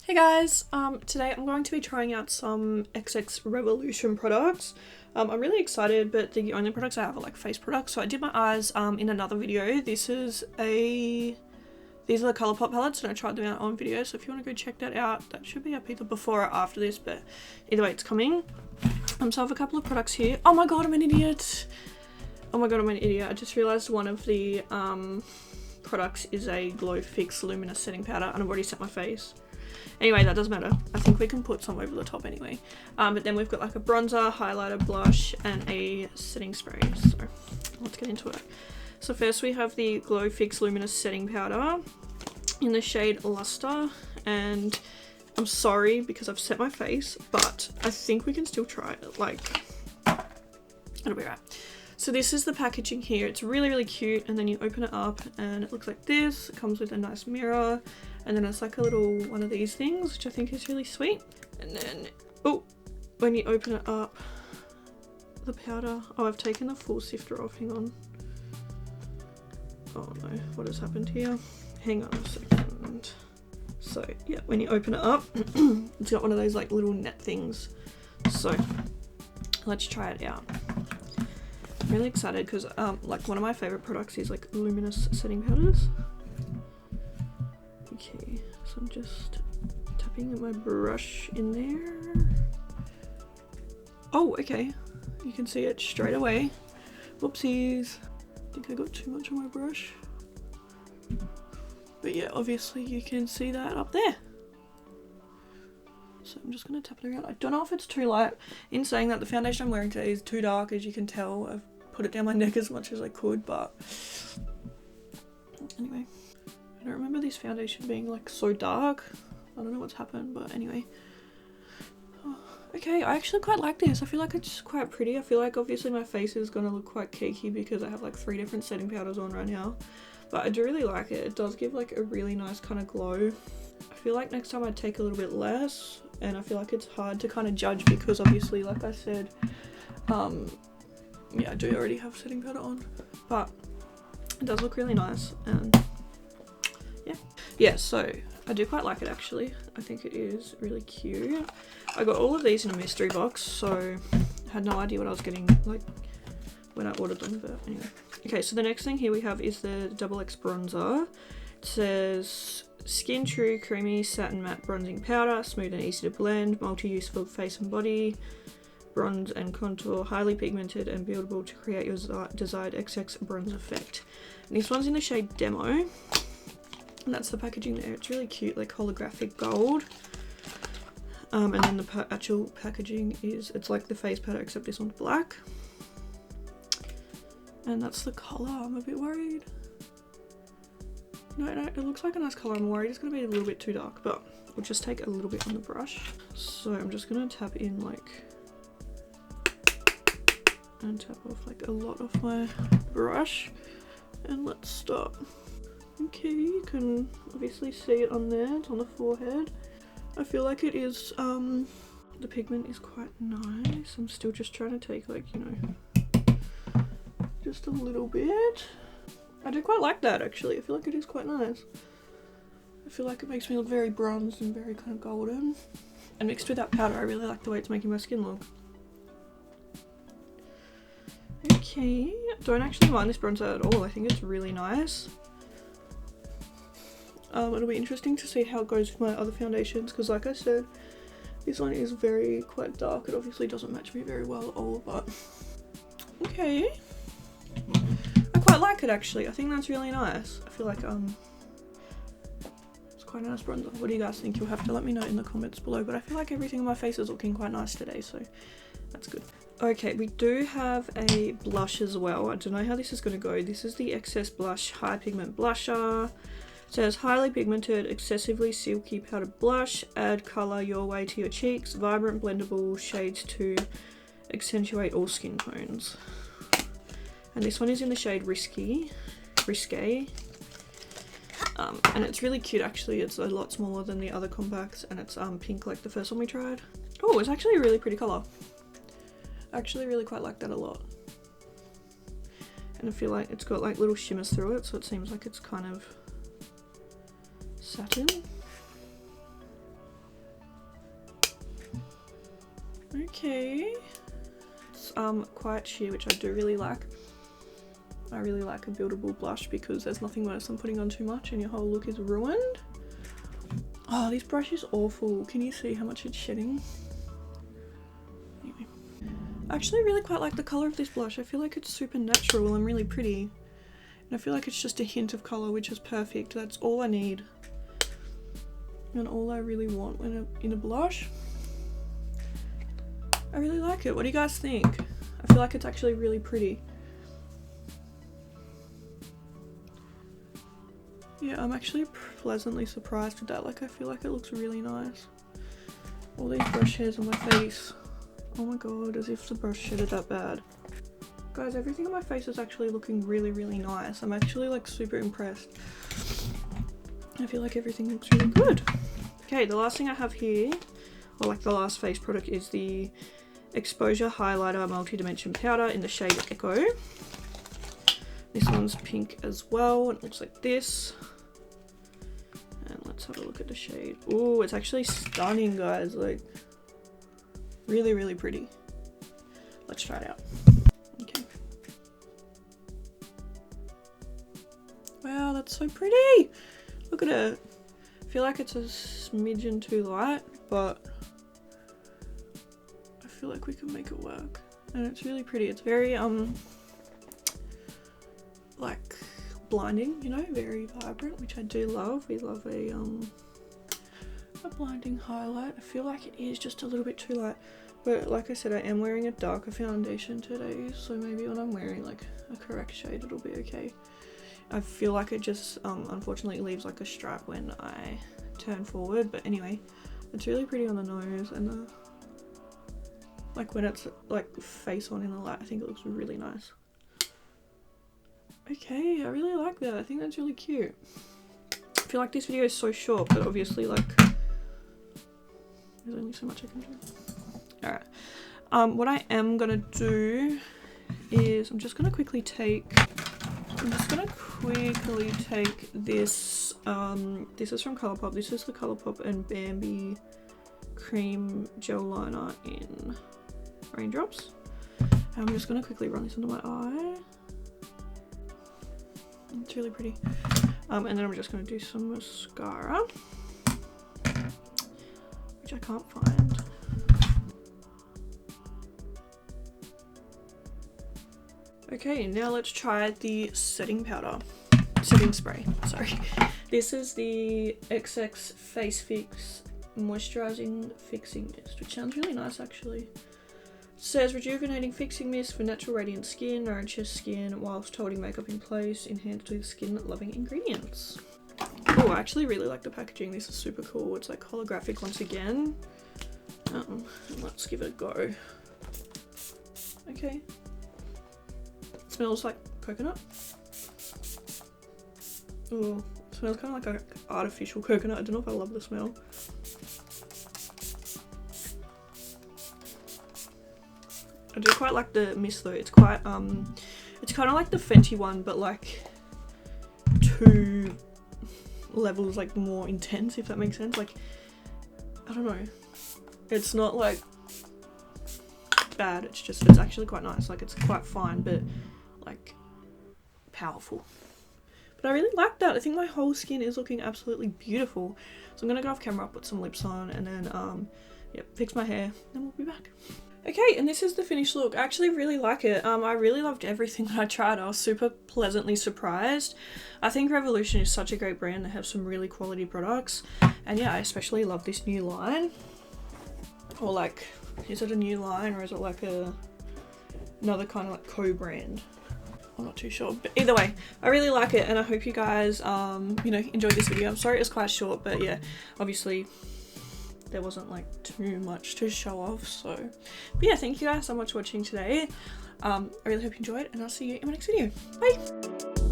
Hey guys, today I'm going to be trying out some XXrevolution products. I'm really excited, but the only products I have are like face products. So I did my eyes in another video. These are the Colourpop palettes and I tried them out on video. So if you want to go check that out, that should be up either before or after this, but either way it's coming. So I have a couple of products here. Oh my god, I'm an idiot. Oh my god, I'm an idiot. I just realized one of the products is a Glow Fix Luminous setting powder and I've already set my face. Anyway, that doesn't matter. I think we can put some over the top anyway. But then we've got like a bronzer, highlighter, blush, and a setting spray. So let's get into it. So first we have the Glow Fix Luminous setting powder in the shade Luster. And I'm sorry because I've set my face, but I think we can still try it. Like, it'll be right. So this is the packaging here. It's really, really cute. And then you open it up and it looks like this. It comes with a nice mirror. And then it's like a little one of these things, which I think is really sweet. And then, oh, when you open it up, the powder. Oh, I've taken the full sifter off. Hang on. Oh no, what has happened here? Hang on a second. So yeah, when you open it up, it's got one of those like little net things. So let's try it out. I'm really excited because like one of my favorite products is like Luminous setting powders. Okay, so I'm just tapping my brush in there. Oh, okay. You can see it straight away. Whoopsies. I think I got too much on my brush. But yeah, obviously you can see that up there. So I'm just going to tap it around. I don't know if it's too light. In saying that, the foundation I'm wearing today is too dark, as you can tell. I've put it down my neck as much as I could, but anyway. I don't remember this foundation being like so dark. I don't know what's happened, but anyway. Oh, okay, I actually quite like this. I feel like it's quite pretty. I feel like obviously my face is going to look quite cakey because I have like 3 different setting powders on right now. But I do really like it. It does give like a really nice kind of glow. I feel like next time I'd take a little bit less, and I feel like it's hard to kind of judge because obviously, like I said, yeah, I do already have setting powder on, but it does look really nice. And yeah, so I do quite like it actually. I think it is really cute. I got all of these in a mystery box, so I had no idea what I was getting like when I ordered them, but anyway. Okay, so the next thing here we have is the XX bronzer. It says Skin True Creamy Satin Matte Bronzing Powder, smooth and easy to blend, multi-use for face and body, bronze and contour, highly pigmented and buildable to create your desired XX bronze effect. And this one's in the shade Demo. And that's the packaging there. It's really cute, like holographic gold. And then the actual packaging is, it's like the face powder except this one's black. And that's the colour. I'm a bit worried. No, it looks like a nice colour. I'm worried it's going to be a little bit too dark, but we'll just take a little bit on the brush. So I'm just going to tap in like, and tap off like a lot of my brush. And let's start. Okay, you can obviously see it on there, it's on the forehead. I feel like it is, the pigment is quite nice. I'm still just trying to take like, you know, just a little bit. I do quite like that actually, I feel like it is quite nice. I feel like it makes me look very bronzed and very kind of golden. And mixed with that powder, I really like the way it's making my skin look. Okay, don't actually mind this bronzer at all, I think it's really nice. It'll be interesting to see how it goes with my other foundations because like I said, this one is quite dark. It obviously doesn't match me very well at all, but okay. I quite like it actually. I think that's really nice. I feel like it's quite a nice bronzer. What do you guys think? You'll have to let me know in the comments below, but I feel like everything on my face is looking quite nice today, so that's good. Okay, we do have a blush as well. I don't know how this is going to go. This is the XS Blush High Pigment Blusher. It says highly pigmented, excessively silky powdered blush, add colour your way to your cheeks, vibrant blendable shades to accentuate all skin tones. And this one is in the shade Risque. And it's really cute actually, it's a lot smaller than the other compacts and it's pink like the first one we tried. Oh, it's actually a really pretty colour. I actually really quite like that a lot. And I feel like it's got like little shimmers through it, so it seems like it's kind of satin. Okay. It's quite sheer, which I do really like. I really like a buildable blush because there's nothing worse than putting on too much and your whole look is ruined. Oh, this brush is awful. Can you see how much it's shedding? Anyway. I actually really quite like the colour of this blush. I feel like it's super natural and really pretty. And I feel like it's just a hint of colour, which is perfect. That's all I need. And all I really want in a blush. I really like it. What do you guys think? I feel like it's actually really pretty. Yeah, I'm actually pleasantly surprised with that. Like, I feel like it looks really nice. All these brush hairs on my face. Oh my god, as if the brush shedded that bad. Guys, everything on my face is actually looking really, really nice. I'm actually like super impressed. I feel like everything looks really good. Okay, the last thing I have here, or like the last face product, is the Exposure Highlighter Multi-Dimension Powder in the shade Echo. This one's pink as well, and it looks like this. And let's have a look at the shade. Oh, it's actually stunning, guys. Like, really, really pretty. Let's try it out. Okay. Wow, that's so pretty. Look at it. I feel like it's a smidgen too light, but I feel like we can make it work. And it's really pretty. It's very, like blinding, you know, very vibrant, which I do love. We love a blinding highlight. I feel like it is just a little bit too light, but like I said, I am wearing a darker foundation today, so maybe when I'm wearing like a correct shade it'll be okay. I feel like it just unfortunately leaves like a stripe when I turn forward, but anyway, it's really pretty on the nose, and like when it's like face on in the light, I think it looks really nice. Okay, I really like that. I think that's really cute. I feel like this video is so short, but obviously like there's only so much I can do. Alright. What I am gonna do is I'm just gonna quickly take this. This is from Colourpop. This is the Colourpop and Bambi cream gel liner in Raindrops. And I'm just gonna quickly run this under my eye. It's really pretty. And then I'm just going to do some mascara, which I can't find. Okay, now let's try the setting spray, sorry. This is the XX Face Fix Moisturizing Fixing Mist, which sounds really nice actually. It says rejuvenating fixing mist for natural radiant skin, nourishes skin whilst holding makeup in place, enhanced with skin loving ingredients. Oh, I actually really like the packaging. This is super cool. It's like holographic once again. Let's give it a go. Okay. It smells like coconut. Oh, it smells kind of like an artificial coconut. I don't know if I love the smell. I do quite like the mist though. It's quite it's kind of like the Fenty one, but like 2 levels like more intense, if that makes sense. Like, I don't know, it's not like bad, it's actually quite nice. Like, it's quite fine but like powerful. But I really like that. I think my whole skin is looking absolutely beautiful. So I'm gonna go off camera, put some lips on, and then fix my hair, then we'll be back. Okay, and this is the finished look. I actually really like it. I really loved everything that I tried. I was super pleasantly surprised. I think Revolution is such a great brand. They have some really quality products. And yeah, I especially love this new line. Or like, is it a new line or is it like another kind of like co-brand? I'm not too sure, but either way, I really like it, and I hope you guys, you know, enjoyed this video. I'm sorry it was quite short, but yeah, obviously there wasn't like too much to show off. So, but yeah, thank you guys so much for watching today. I really hope you enjoyed, and I'll see you in my next video. Bye!